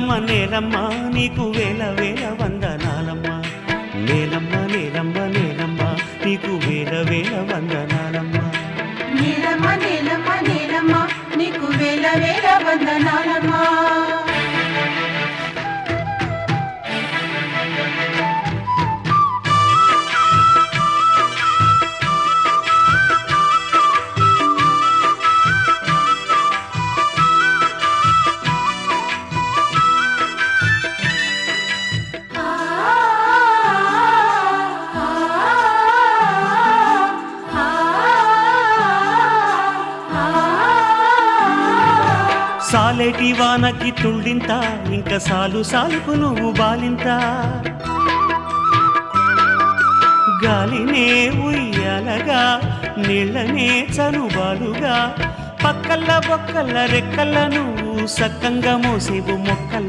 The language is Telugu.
నేలమ్మ నీకు వేల వేల వందనాలమ్మ నేలమ్మ నేలమ్మ నేలమ్మ నీకు వేల వేల వందనాలమ్మ నేలమ్మ నేలమ్మ నేలమ్మ నీకు వేల వేల వందనాలమ్మ సాలేటి వానకి తుళ్ళింత ఇంక సాలు సాలుకు నువ్వు బాలింత గాలినే ఉయ్యాలగా నీళ్ళనే చనుబాలుగా పక్కల్ల బొక్కల్ల రెక్కల్ల నువ్వు సక్కంగా మోసేవు మొక్కల్ల